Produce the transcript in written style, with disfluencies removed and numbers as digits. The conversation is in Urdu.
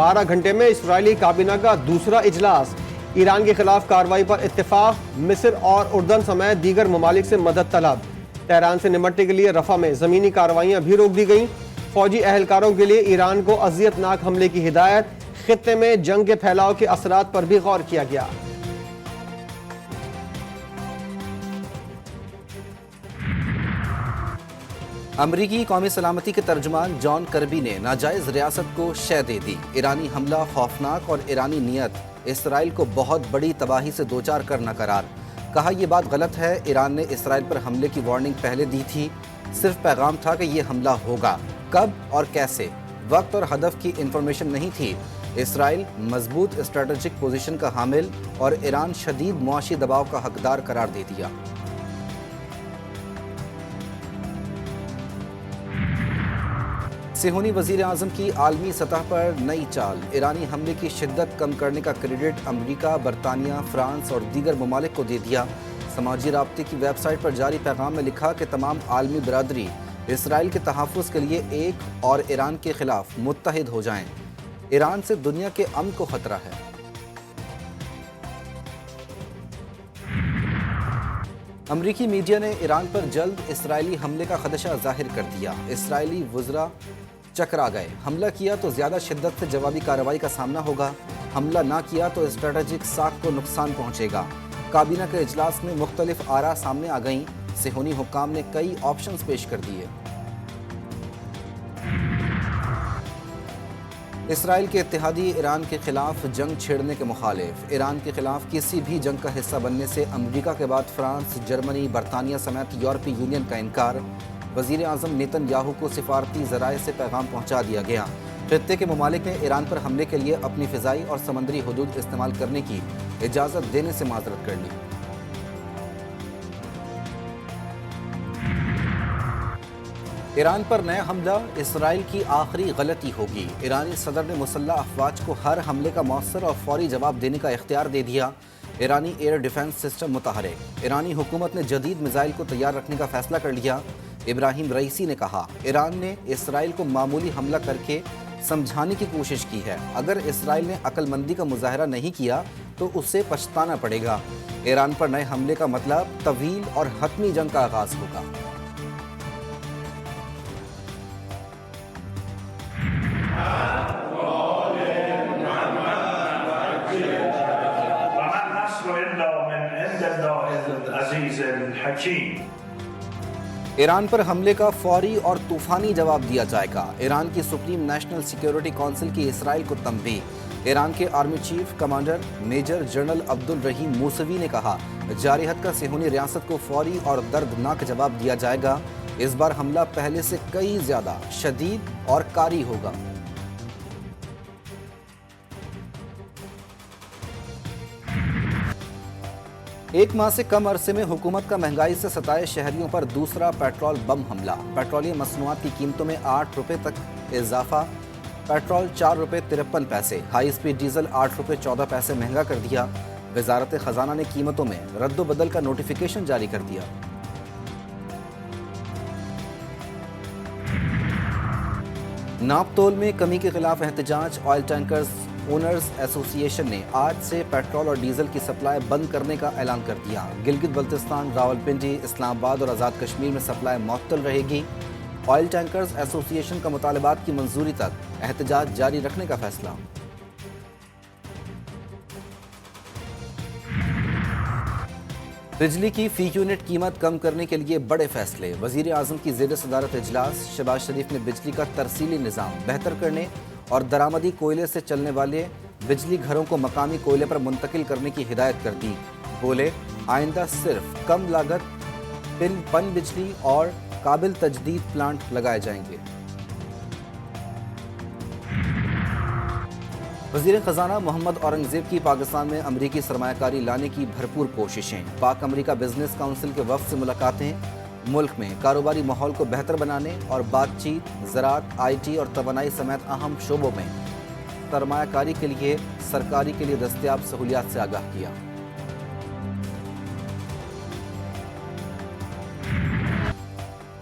12 گھنٹے میں اسرائیلی کابینہ کا دوسرا اجلاس، ایران کے خلاف کارروائی پر اتفاق، مصر اور اردن سمیت دیگر ممالک سے مدد طلب۔ تہران سے نمٹنے کے لیے رفح میں زمینی کارروائیاں بھی روک دی گئیں۔ فوجی اہلکاروں کے لیے ایران کو اذیت ناک حملے کی ہدایت، خطے میں جنگ کے پھیلاؤ کے اثرات پر بھی غور کیا گیا۔ امریکی قومی سلامتی کے ترجمان جان کربی نے ناجائز ریاست کو شہ دے دی۔ ایرانی حملہ خوفناک اور ایرانی نیت اسرائیل کو بہت بڑی تباہی سے دوچار کرنا قرار۔ کہا یہ بات غلط ہے، ایران نے اسرائیل پر حملے کی وارننگ پہلے دی تھی، صرف پیغام تھا کہ یہ حملہ ہوگا، کب اور کیسے، وقت اور ہدف کی انفارمیشن نہیں تھی۔ اسرائیل مضبوط اسٹریٹجک پوزیشن کا حامل اور ایران شدید معاشی دباؤ کا حقدار قرار دے دیا۔ صہیونی وزیر اعظم کی عالمی سطح پر نئی چال، ایرانی حملے کی شدت کم کرنے کا کریڈٹ امریکہ، برطانیہ، فرانس اور دیگر ممالک کو دے دیا۔ سماجی رابطے کی ویب سائٹ پر جاری پیغام میں لکھا کہ تمام عالمی برادری اسرائیل کے تحفظ کے لیے ایک اور ایران کے خلاف متحد ہو جائیں۔ ایران سے دنیا کے امن کو خطرہ ہے۔ امریکی میڈیا نے ایران پر جلد اسرائیلی حملے کا خدشہ ظاہر کر دیا۔ اسرائیلی وزراء چکرا گئے، حملہ کیا تو زیادہ شدت سے جوابی کارروائی کا سامنا ہوگا، حملہ نہ کیا تو اسٹریٹجک ساکھ کو نقصان پہنچے گا۔ کابینہ کے اجلاس میں مختلف آراء سامنے آ گئیں، صہیونی حکام نے کئی آپشنز پیش کر دیے۔ اسرائیل کے اتحادی ایران کے خلاف جنگ چھیڑنے کے مخالف، ایران کے خلاف کسی بھی جنگ کا حصہ بننے سے امریکہ کے بعد فرانس، جرمنی، برطانیہ سمیت یورپی یونین کا انکار۔ وزیر اعظم نیتن یاہو کو سفارتی ذرائع سے پیغام پہنچا دیا گیا۔ خطے کے ممالک نے ایران پر حملے کے لیے اپنی فضائی اور سمندری حدود استعمال کرنے کی اجازت دینے سے معذرت کر لی۔ ایران پر نیا حملہ اسرائیل کی آخری غلطی ہوگی، ایرانی صدر نے مسلح افواج کو ہر حملے کا مؤثر اور فوری جواب دینے کا اختیار دے دیا۔ ایرانی ایئر ڈیفنس سسٹم متحرک، ایرانی حکومت نے جدید میزائل کو تیار رکھنے کا فیصلہ کر لیا۔ ابراہیم رئیسی نے کہا، ایران نے اسرائیل کو معمولی حملہ کر کے سمجھانے کی کوشش کی ہے، اگر اسرائیل نے عقل مندی کا مظاہرہ نہیں کیا تو اسے پچھتانا پڑے گا۔ ایران پر نئے حملے کا مطلب طویل اور حتمی جنگ کا آغاز ہوگا۔ ایران پر حملے کا فوری اور طوفانی جواب دیا جائے گا، ایران کی سپریم نیشنل سیکیورٹی کونسل کی اسرائیل کو تنبیہ۔ ایران کے army chief commander major general Abdolrahim Mousavi نے کہا، جاری حد کا صہیونی ریاست کو فوری اور دردناک جواب دیا جائے گا، اس بار حملہ پہلے سے کئی زیادہ شدید اور کاری ہوگا۔ ایک ماہ سے کم عرصے میں حکومت کا مہنگائی سے ستائے شہریوں پر دوسرا پیٹرول بم حملہ، پیٹرولیم مصنوعات کی قیمتوں میں 8 روپے تک اضافہ، پیٹرول 4 روپے 53 پیسے، ہائی اسپیڈ ڈیزل 8 روپے 14 پیسے مہنگا کر دیا۔ وزارت خزانہ نے قیمتوں میں رد و بدل کا نوٹیفیکیشن جاری کر دیا۔ ناپ تول میں کمی کے خلاف احتجاج، آئل ٹینکرز اونرز ایسوسی ایشن نے آج سے پیٹرول اور ڈیزل کی سپلائی بند کرنے کا اعلان کر دیا۔ گلگت بلتستان، راولپنڈی، اسلام آباد اور آزاد کشمیر میں سپلائی معطل رہے گی۔ آئل ٹینکرز ایسوسی ایشن کا مطالبات کی منظوری تک احتجاج جاری رکھنے کا فیصلہ۔ بجلی کی فی یونٹ قیمت کم کرنے کے لیے بڑے فیصلے، وزیر اعظم کی زیر صدارت اجلاس، شہباز شریف نے بجلی کا ترسیلی نظام بہتر کرنے اور درآمدی کوئلے سے چلنے والے بجلی گھروں کو مقامی کوئلے پر منتقل کرنے کی ہدایت کر دی۔ بولے، آئندہ صرف کم لاگت پن بجلی اور قابل تجدید پلانٹ لگائے جائیں گے۔ وزیر خزانہ محمد اورنگزیب کی پاکستان میں امریکی سرمایہ کاری لانے کی بھرپور کوششیں، پاک امریکہ بزنس کونسل کے وفد سے ملاقاتیں، ملک میں کاروباری ماحول کو بہتر بنانے اور بات چیت، زراعت، آئی ٹی اور توانائی سمیت اہم شعبوں میں سرمایہ کاری کے لیے سرکاری کے لیے دستیاب سہولیات سے آگاہ کیا۔